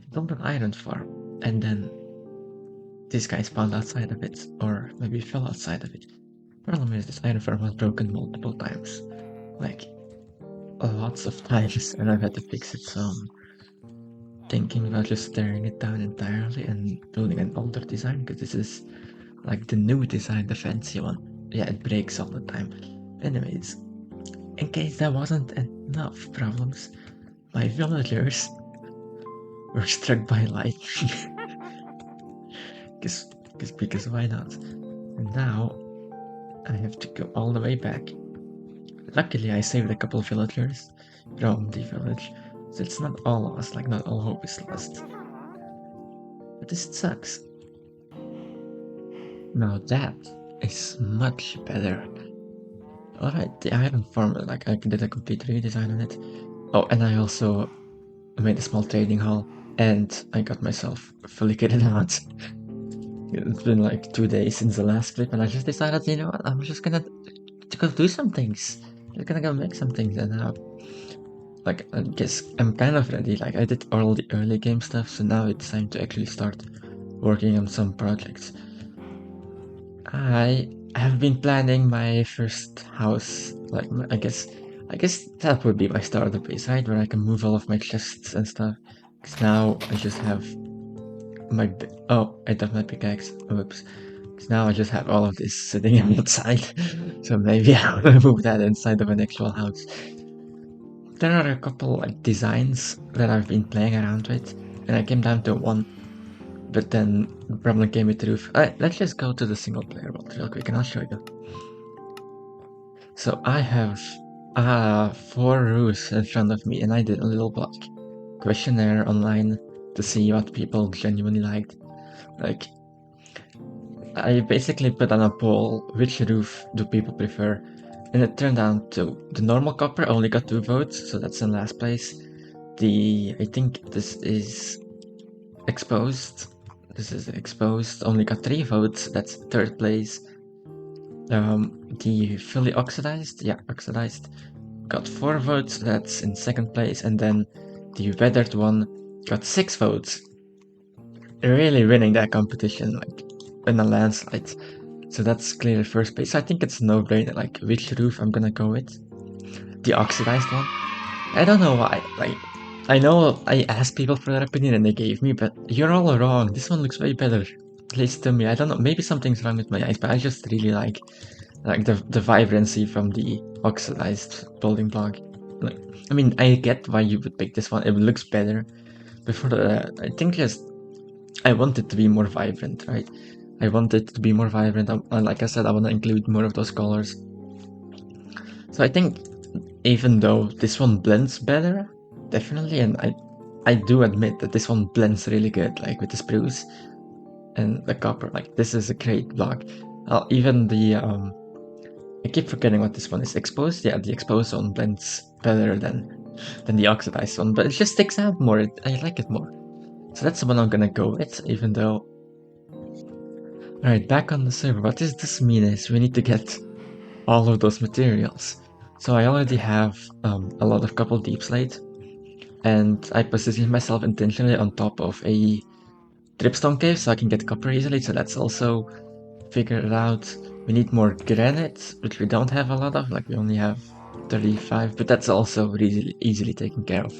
and built an iron farm. And then this guy spawned outside of it, or maybe fell outside of it. Problem is, this iron farm was broken multiple times. Like, lots of times, and I've had to fix it, so I'm thinking about just tearing it down entirely and building an older design, because this is like the new design, the fancy one. Yeah, it breaks all the time. Anyways, in case that wasn't enough problems, my villagers were struck by lightning. because why not? And now I have to go all the way back. Luckily, I saved a couple villagers from the village, so it's not all lost, like not all hope is lost. But this sucks. Now that is much better. Alright, the iron farm, like I did a complete redesign on it. Oh, and I also made a small trading hall, and I got myself fully kitted out. It's been like 2 days since the last clip, and I just decided, you know what, I'm just gonna go do some things. Just gonna go make some things, and like, I guess I'm kind of ready. Like, I did all the early game stuff, so now it's time to actually start working on some projects. I have been planning my first house, like, I guess that would be my starter base, right? Where I can move all of my chests and stuff. Because now I just have my, oh, I don't have my pickaxe, oops. Because now I just have all of this sitting outside, so maybe I'll move that inside of an actual house. There are a couple like designs that I've been playing around with, and I came down to one, but then the problem came with the roof. Let's just go to the single player world real quick and I'll show you. So I have 4 roofs in front of me, and I did a little blog questionnaire online to see what people genuinely liked. Like, I basically put on a poll which roof do people prefer, and it turned out to the normal copper only got 2 votes, so that's in last place. I think this is exposed. This is exposed, only got 3 votes, that's 3rd place. The fully oxidized, oxidized, got 4 votes, that's in 2nd place, and then the weathered one got 6 votes. Really winning that competition, like, in a landslide. So that's clearly 1st place. I think it's a no-brainer, like, which roof I'm gonna go with. The oxidized one. I don't know why, like, I know I asked people for their opinion and they gave me, but you're all wrong. This one looks way better. At least to me. I don't know, maybe something's wrong with my eyes, but I just really like the vibrancy from the oxidized building block. Like, I mean, I get why you would pick this one. It looks better. But for I think just I want it to be more vibrant, right? I want it to be more vibrant, and like I said, I want to include more of those colors. So I think, even though this one blends better, definitely, and I do admit that this one blends really good, like with the spruce and the copper. Like, this is a great block. Even the I keep forgetting what this one is. Exposed? Yeah, the exposed one blends better than the oxidized one, but it just sticks out more. I like it more. So that's the one I'm gonna go with, even though... Alright, back on the server. What does this mean is we need to get all of those materials. So I already have a lot of copper deep slate, and I positioned myself intentionally on top of a dripstone cave so I can get copper easily, so that's also figured out. We need more granite, which we don't have a lot of, like we only have 35, but that's also easily taken care of.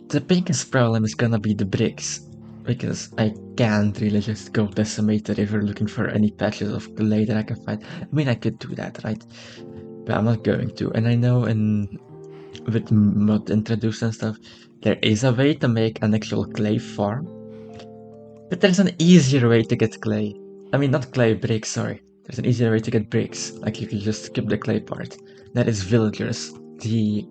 The biggest problem is gonna be the bricks, because I can't really just go decimate the river looking for any patches of clay that I can find. I mean, I could do that, right? But I'm not going to. And I know with mod introduced and stuff, there is a way to make an actual clay farm. But there's an easier way to get clay. I mean, not clay, bricks, sorry. There's an easier way to get bricks. Like, you can just skip the clay part. That is villagers. The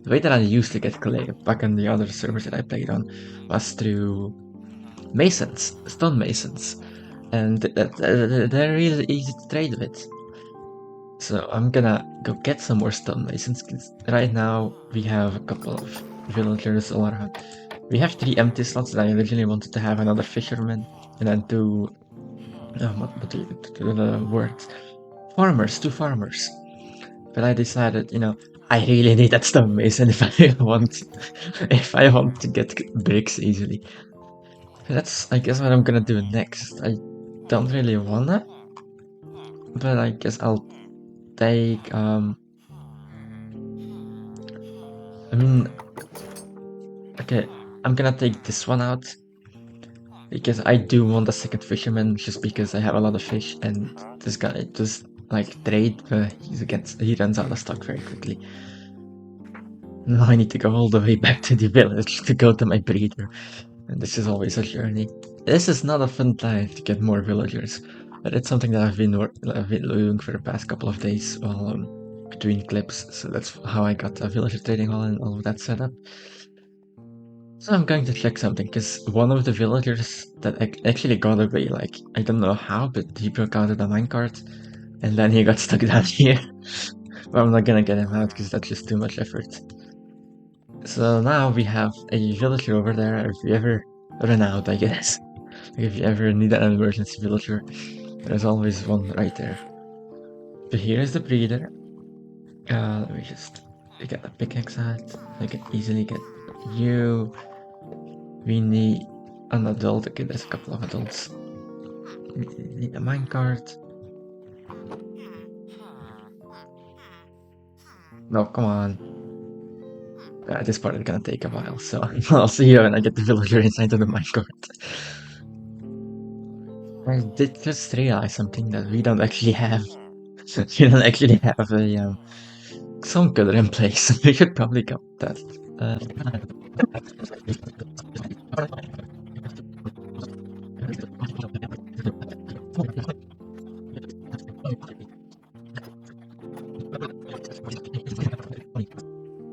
way that I used to get clay back on the other servers that I played on was through masons, stone masons. And they're really easy to trade with. So I'm gonna go get some more stone masons, because right now we have a couple of villagers all around. We have 3 empty slots, and I originally wanted to have another fisherman, and then 2... what the word? Farmers, 2 farmers. But I decided, I really need that stonemason if I want to get bricks easily. That's, I guess, what I'm gonna do next. I don't really wanna, but I guess I'll take, I mean, okay, I'm gonna take this one out, because I do want a second fisherman, just because I have a lot of fish, and this guy just, like, trade, but he runs out of stock very quickly. Now I need to go all the way back to the village to go to my breeder, and this is always a journey. This is not a fun time to get more villagers, but it's something that I've been doing for the past couple of days while between clips, so that's how I got a villager trading hall and all of that set up. So I'm going to check something, because one of the villagers that actually got away, like, I don't know how, but he broke out of the minecart, and then he got stuck down here. But I'm not gonna get him out, because that's just too much effort. So now we have a villager over there, if you ever run out, I guess. If you ever need an emergency villager, there's always one right there. But here is the breeder. Let me just get the pickaxe out. I can easily get you. We need an adult. Okay, there's a couple of adults. We need a minecart. No, come on. This part is gonna take a while, so I'll see you when I get the villager inside of the minecart. I did just realize something that we don't actually have. We don't actually have a some color in place. We should probably cut that.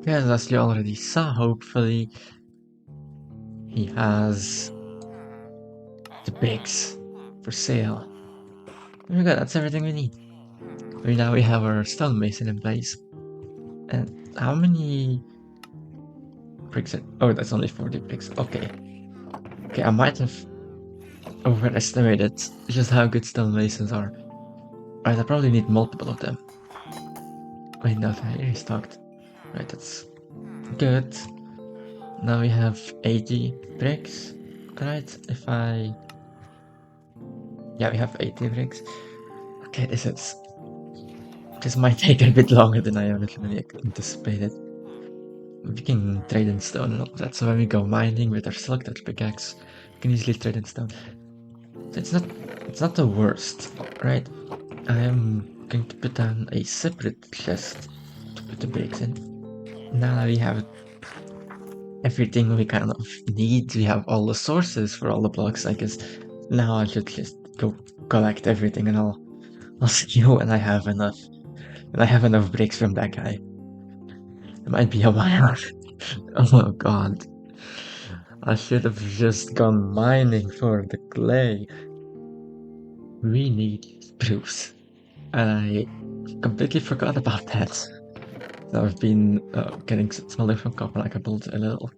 Yes, as you already saw, hopefully, he has the bricks for sale. Oh my god, that's everything we need. Now we have our stonemason in place. And how many bricks? Oh, that's only 40 bricks. Okay. Okay, I might have overestimated just how good stonemasons are. Right, I probably need multiple of them. Wait, no, here he's stocked. Right, that's good. Now we have 80 bricks. Right, yeah, we have 80 bricks. Okay, this might take a bit longer than I originally anticipated. We can trade in stone and all that, so when we go mining with our silk touch pickaxe, we can easily trade in stone. So it's not the worst, right? I am going to put down a separate chest to put the bricks in. Now that we have everything we kind of need, we have all the sources for all the blocks, I guess. Now I should just go collect everything, and I'll see you when I have enough. When I have enough bricks from that guy. It might be a while. Oh god. I should have just gone mining for the clay. We need spruce. And I completely forgot about that. So I've been getting smelter from copper, like I built a little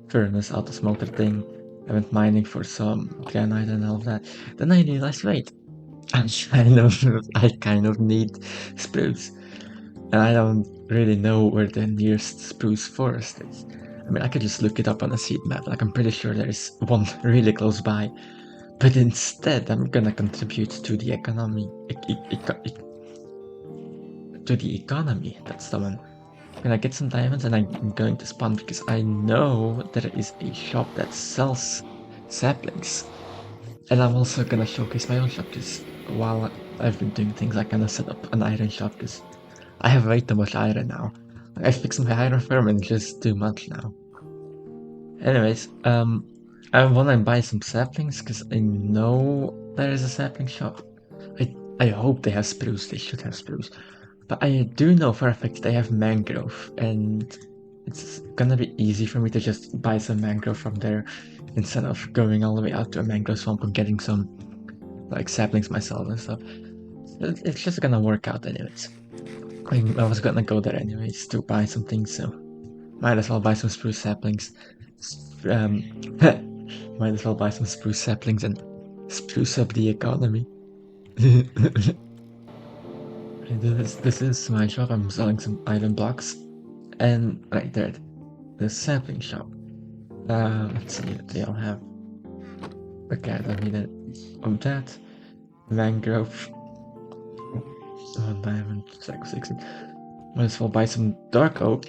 furnace out of smelter thing. I went mining for some granite and all of that. Then I realized, wait, I kind of need spruce. And I don't really know where the nearest spruce forest is. I mean, I could just look it up on a seed map, like I'm pretty sure there's one really close by. But instead, I'm gonna contribute to the economy. To the economy, that's the one. I'm gonna get some diamonds and I'm going to spawn, because I know there is a shop that sells saplings. And I'm also gonna showcase my own shop, because while I've been doing things, I kinda set up an iron shop, because I have way too much iron now. I fixed my iron farm and just too much now. Anyways, I wanna buy some saplings because I know there is a sapling shop. I hope they have spruce. They should have spruce, but I do know for a fact they have mangrove, and it's gonna be easy for me to just buy some mangrove from there instead of going all the way out to a mangrove swamp and getting some like saplings myself and stuff. It's just gonna work out anyways. I was gonna go there anyways to buy some things, so might as well buy some spruce saplings. Um, might as well buy some spruce saplings and spruce up the economy. This is my shop. I'm selling some item blocks, and right there, the sapling shop. Let's see what they all have. Okay, I don't need it. Of that, mangrove, 1 diamond, 16. Might as well buy some dark oak.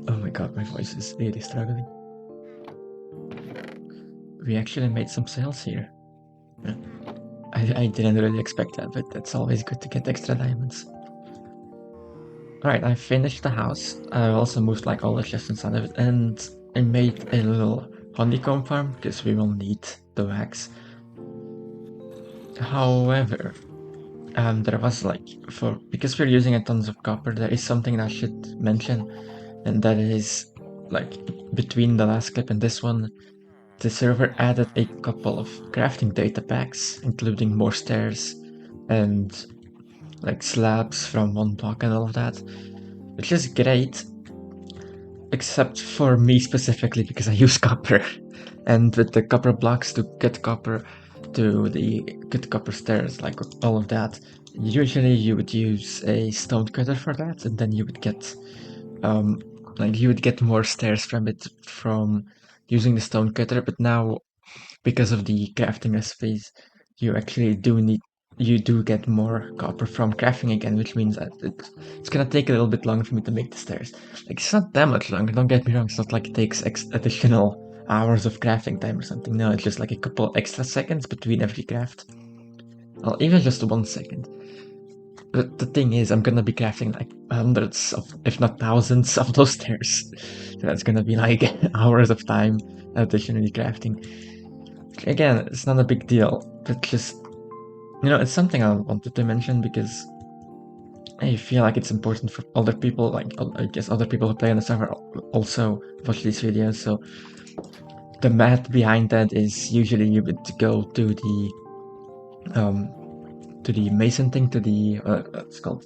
Oh my god, my voice is really struggling. We actually made some sales here. Yeah. I didn't really expect that, but it's always good to get extra diamonds. Alright, I finished the house. I also moved like all the chests inside of it, and I made a little honeycomb farm because we will need the wax. However, there was like because we're using a tons of copper, there is something I should mention, and that is like between the last clip and this one, the server added a couple of crafting data packs, including more stairs and like slabs from one block and all of that, which is great, except for me specifically because I use copper. And with the copper blocks to cut copper to the cut copper stairs, like all of that, usually you would use a stone cutter for that, and then you would get more stairs from it from using the stone cutter. But now, because of the crafting recipes, you do get more copper from crafting again, which means that it's gonna take a little bit longer for me to make the stairs. Like, it's not that much longer, don't get me wrong, it's not like it takes additional hours of crafting time or something. No, it's just like a couple extra seconds between every craft. Well, even just 1 second. But the thing is, I'm gonna be crafting like hundreds of, if not thousands, of those stairs. So that's gonna be like hours of time additionally crafting. Again, it's not a big deal, but just, it's something I wanted to mention because I feel like it's important for other people, like I guess other people who play on the server also watch these videos. So the math behind that is usually you would go to the mason thing, to the what's called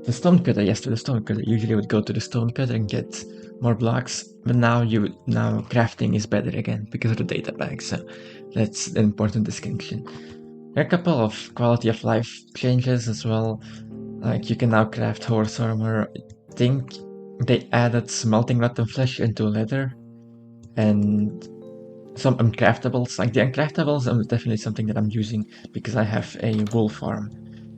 the stone cutter. Yes, to the stone cutter. Usually would go to the stone cutter and get more blocks, but now crafting is better again because of the data pack. So that's an important distinction. There are a couple of quality of life changes as well. Like, you can now craft horse armor. I think they added smelting rotten flesh into leather, and some uncraftables. Like, the uncraftables are definitely something that I'm using because I have a wool farm.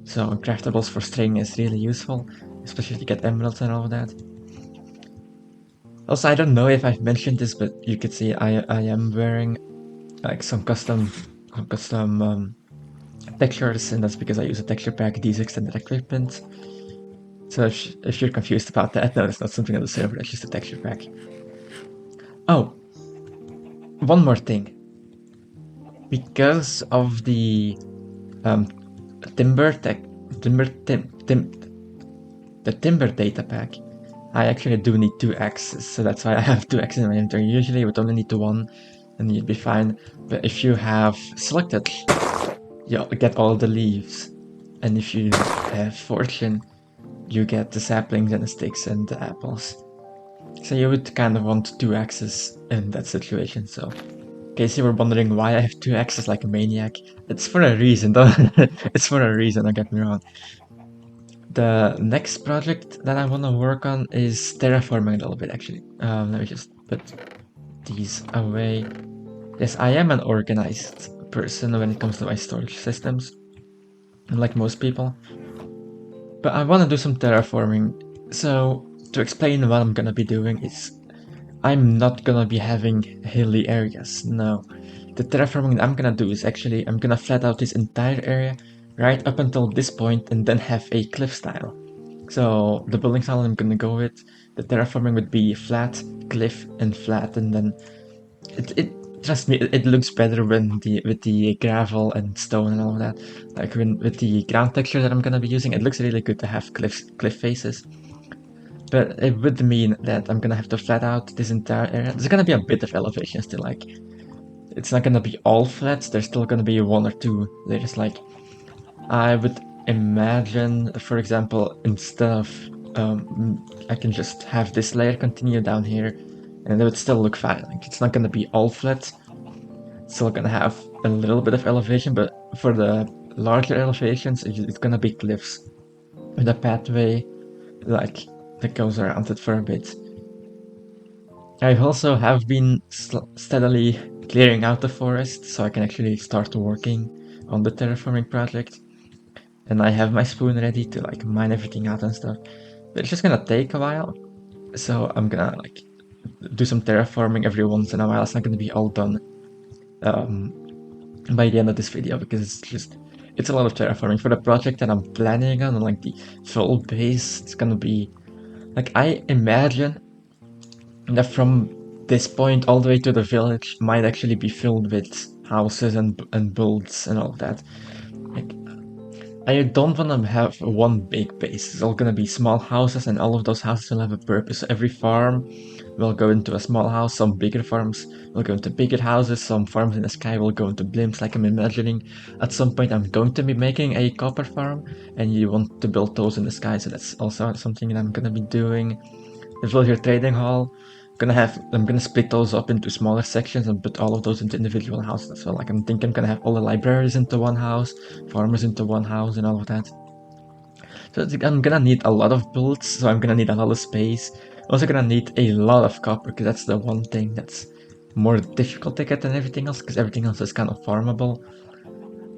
So uncraftables for string is really useful, especially to get emeralds and all of that. Also, I don't know if I've mentioned this, but you could see I am wearing like some custom textures, and that's because I use a texture pack, these extended equipment. So if you're confused about that, no, it's not something on the server, it's just a texture pack. Oh, one more thing. Because of the timber data pack, I actually do need 2 axes, so that's why I have 2 axes in my inventory. Usually you would only need 1, and you'd be fine. But if you have selected, you'll get all the leaves, and if you have fortune, you get the saplings and the sticks and the apples. So you would kind of want 2 axes in that situation. So in case you were wondering why I have 2 axes like a maniac, it's for a reason. It's for a reason, don't get me wrong. The next project that I want to work on is terraforming a little bit, actually. Let me just put these away. Yes, I am an organized person when it comes to my storage systems, like most people. But I want to do some terraforming. So, to explain what I'm gonna be doing is, I'm not gonna be having hilly areas, no. The terraforming that I'm gonna do is actually, I'm gonna flat out this entire area right up until this point and then have a cliff style. So the building style I'm gonna go with, the terraforming would be flat, cliff, and flat, and then trust me, it looks better with the gravel and stone and all of that. Like with the ground texture that I'm gonna be using, it looks really good to have cliff faces. But it would mean that I'm gonna have to flat out this entire area. There's gonna be a bit of elevation still, like, it's not gonna be all flats, there's still gonna be 1 or 2 layers. Like, I would imagine, for example, instead of, I can just have this layer continue down here, and it would still look fine. Like, it's not gonna be all flat, it's still gonna have a little bit of elevation, but for the larger elevations, it's gonna be cliffs with a pathway like that goes around it for a bit. I also have been steadily clearing out the forest so I can actually start working on the terraforming project. And I have my spoon ready to like mine everything out and stuff. But it's just gonna take a while. So I'm gonna like do some terraforming every once in a while. It's not gonna be all done by the end of this video because it's a lot of terraforming for the project that I'm planning on, like the full base. It's gonna be like, I imagine that from this point all the way to the village might actually be filled with houses and builds and all that. Like, I don't want to have one big base. It's all gonna be small houses, and all of those houses will have a purpose. Every farm will go into a small house, some bigger farms will go into bigger houses, some farms in the sky will go into blimps. Like, I'm imagining at some point I'm going to be making a copper farm, and you want to build those in the sky, so that's also something that I'm gonna be doing. The villager trading hall, I'm gonna split those up into smaller sections and put all of those into individual houses. So like, I'm thinking I'm gonna have all the libraries into one house, farmers into one house, and all of that. So I'm gonna need a lot of builds, so I'm gonna need a lot of space. I'm also gonna need a lot of copper, because that's the one thing that's more difficult to get than everything else, because everything else is kind of farmable.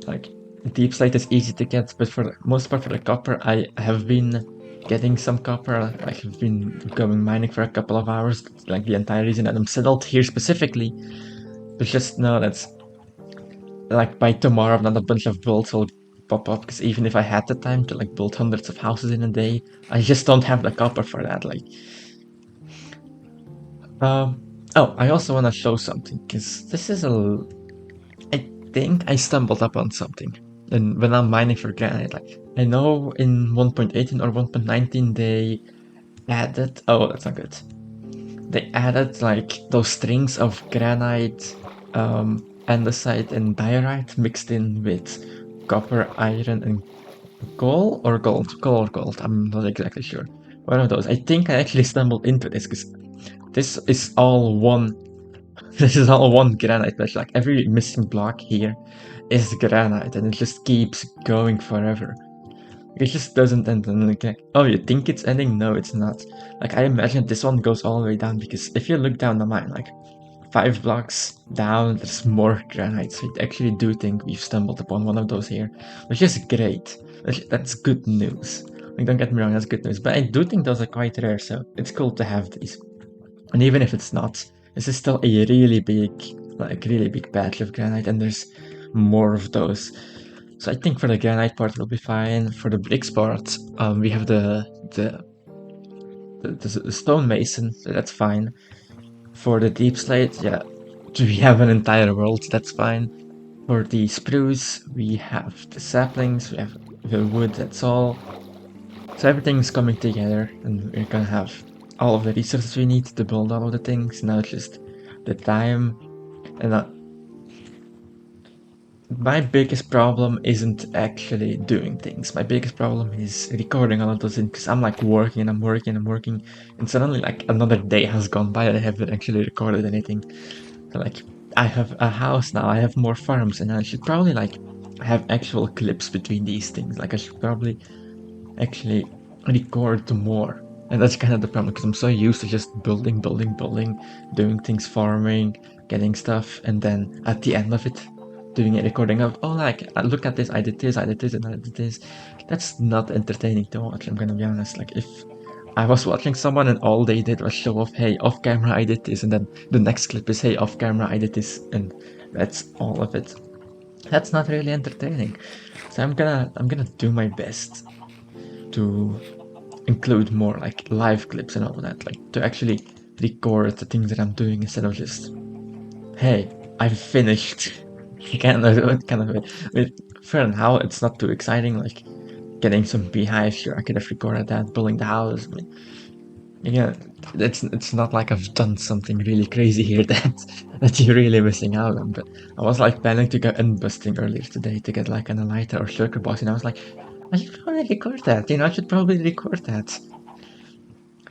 Like, deep slate is easy to get, but for the most part for the copper, I have been getting some copper. I have been going mining for a couple of hours, like the entire reason that I'm settled here specifically. But just know that's like, by tomorrow not a bunch of builds will pop up, because even if I had the time to like build hundreds of houses in a day, I just don't have the copper for that. Like, oh, I also want to show something, because this is I think I stumbled upon something. And when I'm mining for granite, like, I know in 1.18 or 1.19 they added, oh, that's not good. They added like those strings of granite, andesite and diorite mixed in with copper, iron and coal or gold. Coal or gold, I'm not exactly sure. One of those. I think I actually stumbled into this because this is all one this is all one granite patch. Like, every missing block here is granite, and it just keeps going forever. It just doesn't end. And like, oh, you think it's ending? No, it's not. Like, I imagine this one goes all the way down, because if you look down the mine, like 5 blocks down, there's more granite. So I actually do think we've stumbled upon one of those here, which is great. That's good news. Like, don't get me wrong, that's good news. But I do think those are quite rare, so it's cool to have these. And even if it's not, this is still a really big patch of granite, and there's more of those. So I think for the granite part it'll be fine. For the bricks part, we have the stonemason, so that's fine. For the deep slate, yeah, we have an entire world, that's fine. For the spruce, we have the saplings, we have the wood, that's all. So everything's coming together, and we're gonna have all of the resources we need to build all of the things. Now it's just the time. And my biggest problem isn't actually doing things. My biggest problem is recording all of those things, because I'm like working and I'm working and I'm working, and suddenly like another day has gone by and I haven't actually recorded anything. So like, I have a house now, I have more farms, and I should probably like have actual clips between these things. Like, I should probably actually record more. And that's kind of the problem, because I'm so used to just building, doing things, farming, getting stuff, and then at the end of it, doing a recording of, oh, like, look at this, I did this, and I did this. That's not entertaining to watch, I'm gonna be honest. Like, if I was watching someone and all they did was show off, hey, off camera I did this, and then the next clip is, hey, off camera I did this, and that's all of it, that's not really entertaining. So I'm gonna do my best to include more like live clips and all that, like to actually record the things that I'm doing, instead of just, hey, I've finished. kind of fair now, it's not too exciting, like getting some beehives. Sure, I could have recorded that, building the house. I mean, yeah, it's not like I've done something really crazy here that you're really missing out on. But I was like planning to go busting earlier today to get like an elytra or shulker box, and I was like, I should probably record that. I should probably record that.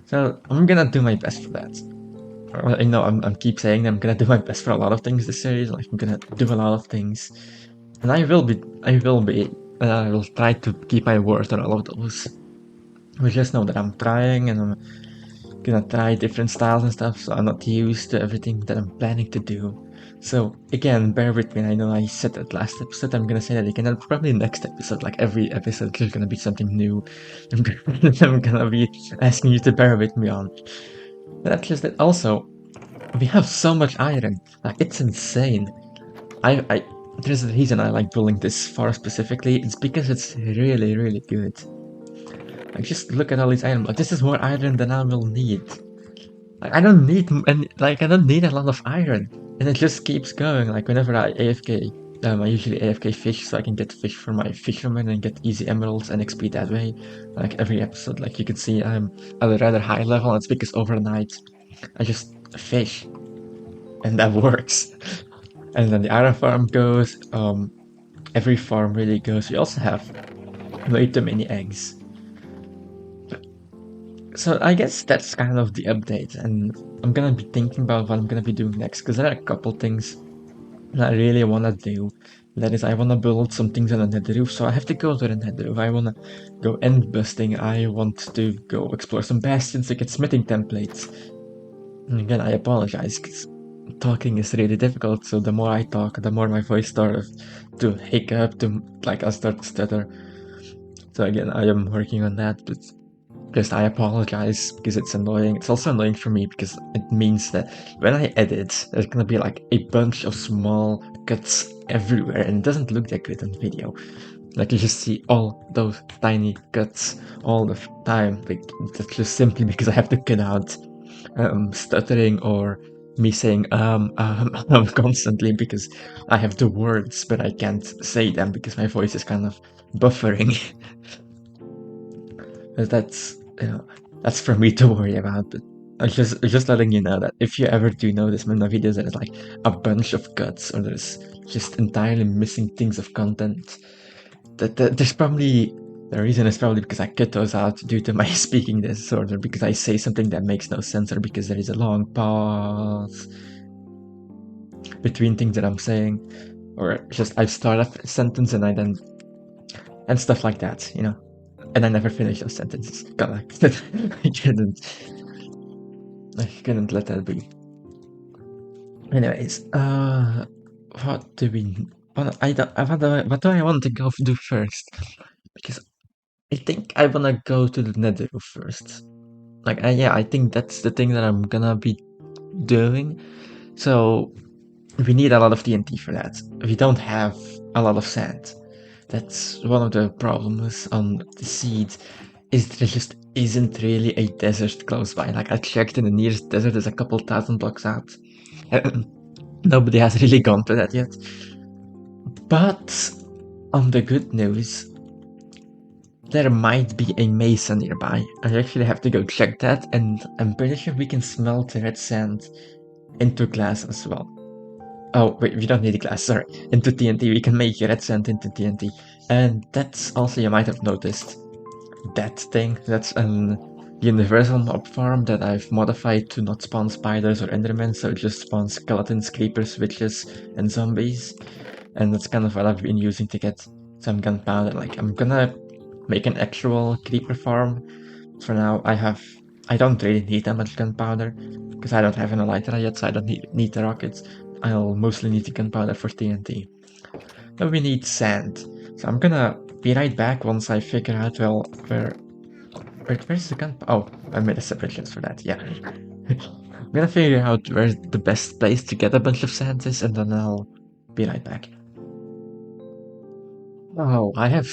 So I'm gonna do my best for that. I'm keep saying that I'm gonna do my best for a lot of things this series. Like, I'm gonna do a lot of things. And I will try to keep my word on all of those. We just know that I'm trying and I'm gonna try different styles and stuff, so I'm not used to everything that I'm planning to do. So again, bear with me. I know I said that last episode. I'm gonna say that again. And probably next episode, like every episode, there's gonna be something new. I'm gonna be asking you to bear with me on. But that's just it. Also, we have so much iron. Like it's insane. I there's a reason I like building this far specifically. It's because it's really, really good. Like just look at all these items. Like this is more iron than I will need. Like I don't need a lot of iron, and it just keeps going. Like whenever I AFK, I usually AFK fish so I can get fish for my fisherman and get easy emeralds and XP that way. Like every episode, like you can see, I'm at a rather high level. And it's because overnight I just fish, and that works. And then the iron farm goes. Every farm really goes. We also have way too many eggs. So I guess that's kind of the update, and I'm gonna be thinking about what I'm gonna be doing next, because there are a couple things that I really wanna do. That is, I wanna build some things on the nether roof, so I have to go to the nether roof. I wanna go end busting, I want to go explore some bastions to get smithing templates. And again, I apologize, because talking is really difficult, so the more I talk, the more my voice starts to hiccup, to like I start to stutter. So again, I am working on that, but just I apologize because it's annoying. It's also annoying for me because it means that when I edit, there's gonna be like a bunch of small cuts everywhere, and it doesn't look that good on video. Like you just see all those tiny cuts all the time. Like that's just simply because I have to cut out stuttering or me saying constantly because I have the words but I can't say them because my voice is kind of buffering. That's that's for me to worry about. But I'm just letting you know that if you ever do notice in my videos that it's like a bunch of cuts or there's just entirely missing things of content, that there's probably the reason is probably because I cut those out due to my speaking disorder, because I say something that makes no sense or because there is a long pause between things that I'm saying, or just I start a sentence and I then and stuff like that, you know. And I never finish those sentences. God, I couldn't let that be. Anyways, what do we? What do I want to go do first? Because I think I wanna go to the Nether first. Like, yeah, I think that's the thing that I'm gonna be doing. So we need a lot of TNT for that. We don't have a lot of sand. That's one of the problems on the seed, is there just isn't really a desert close by. Like I checked and the nearest desert is a couple thousand blocks out. Nobody has really gone to that yet. But on the good news, there might be a mesa nearby. I actually have to go check that, and I'm pretty sure we can smelt red sand into glass as well. Oh, wait, we don't need glass, sorry. Into TNT, we can make red sand into TNT. And that's also, you might have noticed, that thing. That's an universal mob farm that I've modified to not spawn spiders or endermen, so it just spawns skeletons, creepers, witches, and zombies. And that's kind of what I've been using to get some gunpowder. Like, I'm gonna make an actual creeper farm. For now, I don't really need that much gunpowder, because I don't have an elytra yet, so I don't need the rockets. I'll mostly need the gunpowder for TNT. Then we need sand. So I'm gonna be right back once I figure out, well, where's the gun? Oh, I made a separate list for that, yeah. I'm gonna figure out where the best place to get a bunch of sand is, and then I'll be right back. Oh, I have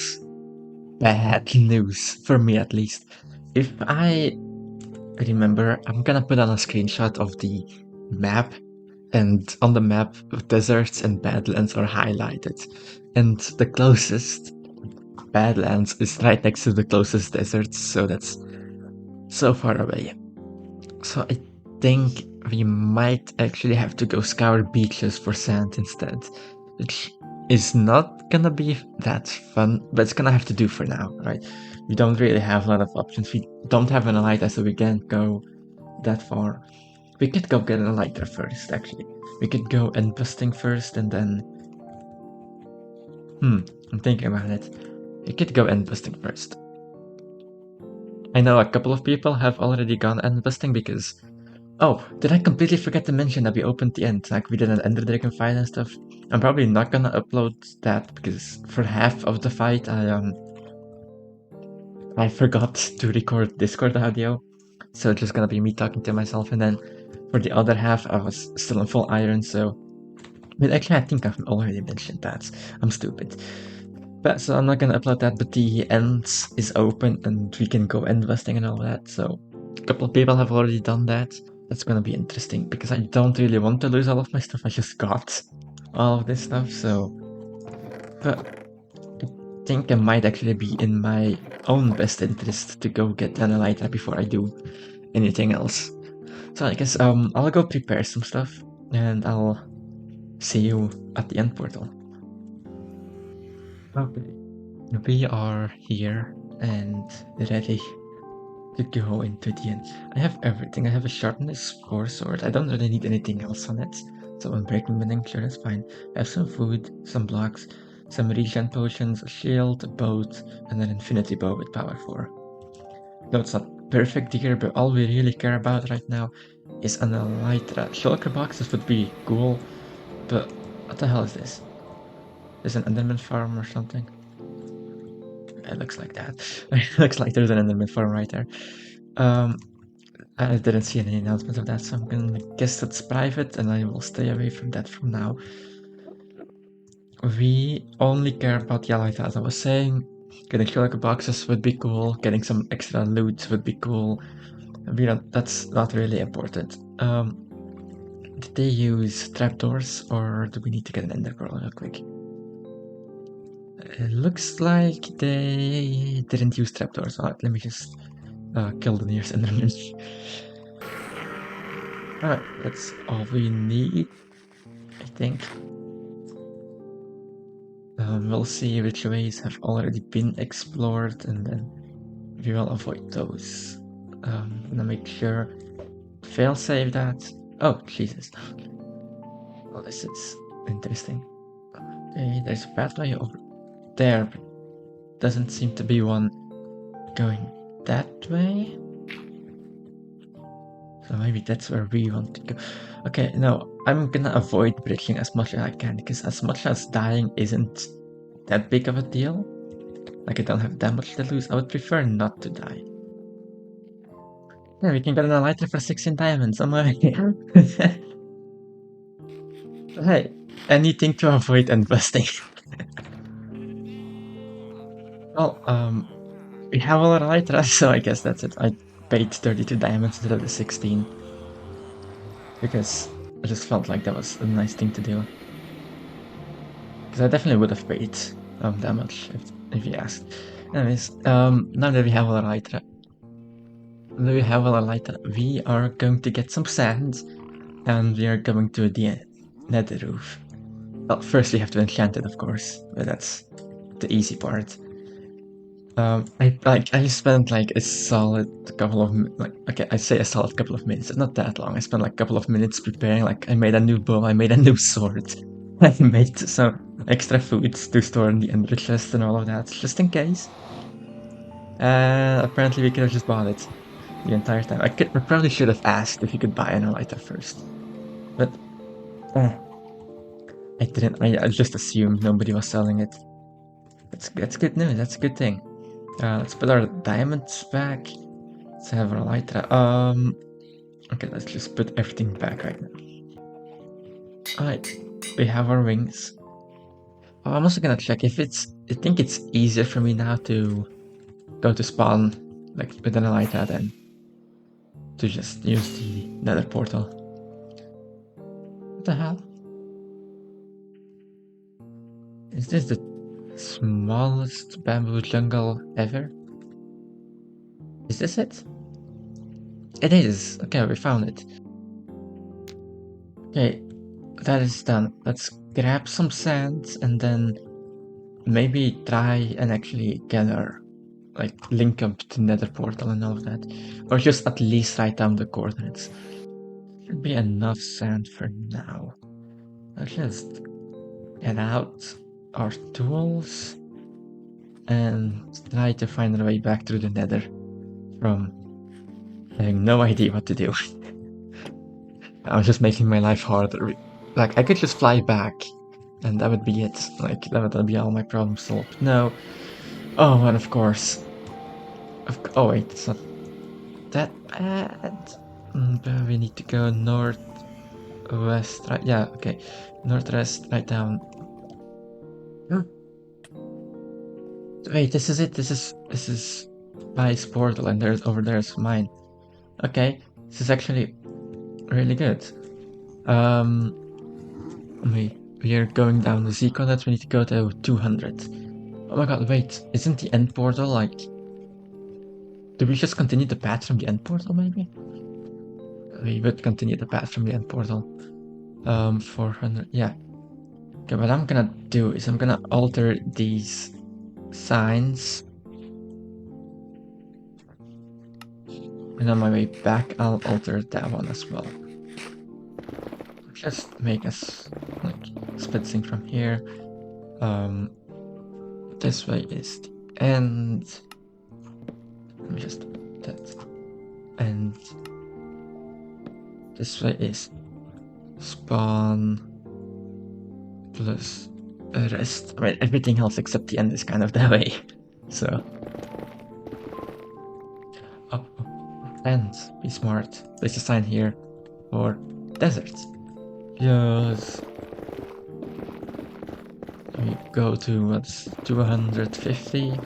bad news, for me at least. If I remember, I'm gonna put on a screenshot of the map, and on the map, deserts and badlands are highlighted. And the closest badlands is right next to the closest deserts, so that's so far away. So I think we might actually have to go scour beaches for sand instead, which is not gonna be that fun, but it's gonna have to do for now, right? We don't really have a lot of options. We don't have an elytra, so we can't go that far. We could go get an elytra first, actually. We could go end busting first, and then I'm thinking about it. You could go end busting first. I know a couple of people have already gone end busting because... Oh, did I completely forget to mention that we opened the end? Like, we did an Ender Dragon fight and stuff. I'm probably not gonna upload that because for half of the fight I forgot to record Discord audio. So it's just gonna be me talking to myself, and then for the other half I was still in full iron, so... But actually I think I've already mentioned that. I'm stupid. But so I'm not gonna upload that, but the end is open and we can go end busting and all that, so... A couple of people have already done that. That's gonna be interesting, because I don't really want to lose all of my stuff. I just got all of this stuff, so... But I think it might actually be in my own best interest to go get an elytra before I do anything else. So I guess I'll go prepare some stuff, and I'll see you at the end portal. Okay, we are here and ready to go into the end. I have everything. I have a sharpness 4 sword. I don't really need anything else on it. So unbreaking bending, sure, that's fine. I have some food, some blocks, some regen potions, a shield, a boat, and an infinity bow with power 4. No, it's not perfect here, but all we really care about right now is an elytra. Shulker boxes would be cool, but what the hell is this? There's an enderman farm or something? It looks like that. It looks like there's an enderman farm right there. I didn't see any announcements of that, so I'm gonna guess it's private, and I will stay away from that from now. We only care about the elytra, as I was saying. Getting shulker boxes would be cool, getting some extra loot would be cool. That's not really important. Did they use trapdoors, or do we need to get an ender pearl real quick? It looks like they didn't use trapdoors. Alright, let me just kill the nearest enderman. Alright, that's all we need, I think. We'll see which ways have already been explored, and then we will avoid those. I'm gonna make sure fail save that. Oh, Jesus. Well, this is interesting. Okay, there's a pathway over there, but doesn't seem to be one going that way. So maybe that's where we want to go. Okay, no, I'm gonna avoid bridging as much as I can, because as much as dying isn't that big of a deal, like I don't have that much to lose, I would prefer not to die. Yeah, we can get an elytra for 16 diamonds, I'm okay. Hey, anything to avoid investing. Well, we have a lot of elytra, so I guess that's it. I paid 32 diamonds instead of the 16. Because I just felt like that was a nice thing to do. Because I definitely would have paid that much if you asked. Anyways, now that we have a elytra, we are going to get some sand, and we are going to the nether roof. Well, first we have to enchant it, of course, but that's the easy part. I spent like a solid couple of I say a solid couple of minutes. It's not that long. I spent like a couple of minutes preparing. Like I made a new bow. I made a new sword. I made some extra foods to store in the ender chest and all of that, just in case. Apparently we could have just bought it the entire time. I probably should have asked if you could buy an elytra first, but I didn't. I just assumed nobody was selling it. That's good news. That's a good thing. Let's put our diamonds back. Let's have our elytra. Okay, let's just put everything back right now. Alright, we have our wings. Oh, I'm also gonna check if it's... I think it's easier for me now to go to spawn, like, with an elytra than to just use the nether portal. What the hell? Is this the smallest bamboo jungle ever? Is this it? It is! Okay, we found it. Okay, that is done. Let's grab some sand and then maybe try and actually gather, like, link up to the nether portal and all of that. Or just at least write down the coordinates. Should be enough sand for now. Let's just get out. our tools and try to find our way back through the nether from having no idea what to do. I'm just making my life harder. Like, I could just fly back and that would be it. Like, that would be all my problems solved. No. Oh, and of course. Oh, wait, it's not that bad. But we need to go north, west, right? Yeah, okay. Northwest, right down. Wait, this is it. This is Vice portal, and there's over there's mine. Okay, this is actually really good. Um, we are going down the Z coordinates. We need to go to 200. Oh my god! Wait, isn't the end portal like? Do we just continue the path from the end portal? Maybe we would continue the path from the end portal. 400. Yeah. Okay, what I'm gonna do is I'm gonna alter these signs. And on my way back, I'll alter that one as well. Just make us like splitzing from here. This way is the end. Let me just that. And this way is spawn plus rest. I mean, everything else except the end is kind of that way. So. Oh, and be smart. There's a sign here for deserts. Yes. We go to what's 250.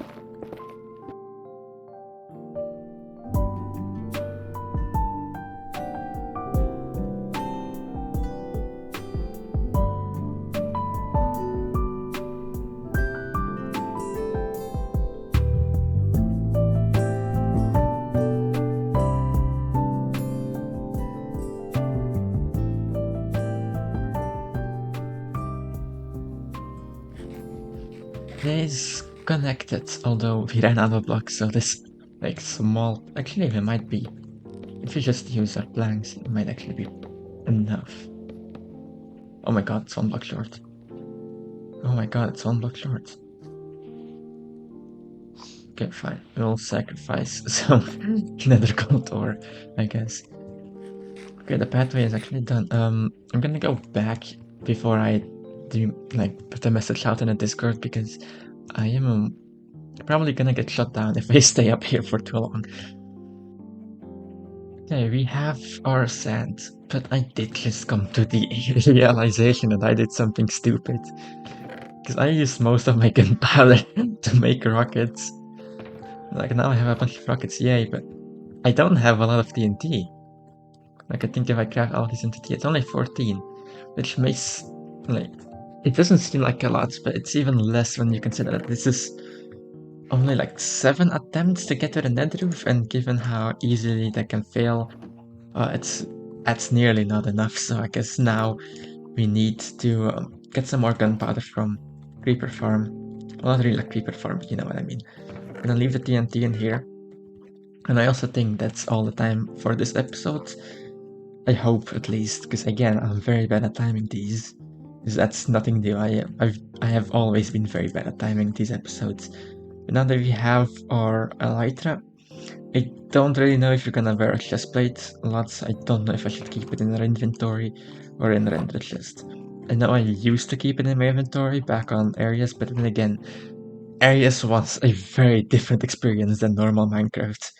It is connected, although we ran out of blocks, so this like small. Actually, it might be. If we just use our planks, it might actually be enough. Oh my god, it's one block short. Oh my god, it's one block short. Okay, fine. We'll sacrifice some nether gold ore, I guess. Okay, the pathway is actually done. I'm gonna go back before I do like put the message out in the Discord because I am probably gonna get shut down if I stay up here for too long. Okay, we have our sand, but I did just come to the realization that I did something stupid. Because I used most of my gunpowder to make rockets. Like now I have a bunch of rockets, yay, but I don't have a lot of TNT. Like I think if I craft all these into TNT, it's only 14, which makes, like, it doesn't seem like a lot, but it's even less when you consider that this is only like 7 attempts to get to the nether roof, and given how easily that can fail, that's nearly not enough. So I guess now we need to get some more gunpowder from Creeper Farm. Well, not really like Creeper Farm, but you know what I mean. I'm gonna leave the TNT in here. And I also think that's all the time for this episode. I hope, at least, because again, I'm very bad at timing these. That's nothing new. I have always been very bad at timing these episodes. But now that we have our elytra, I don't really know if you're gonna wear a chest plate lots. I don't know if I should keep it in our inventory or in our ender chest. I know I used to keep it in my inventory back on Areas, but then again, Areas was a very different experience than normal Minecraft.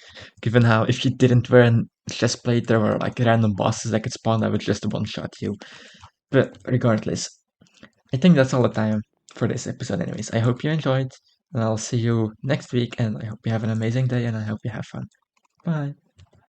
Given how if you didn't wear a chest plate, there were like random bosses that could spawn that would just one-shot you. But regardless, I think that's all the time for this episode anyways. I hope you enjoyed, and I'll see you next week, and I hope you have an amazing day, and I hope you have fun. Bye!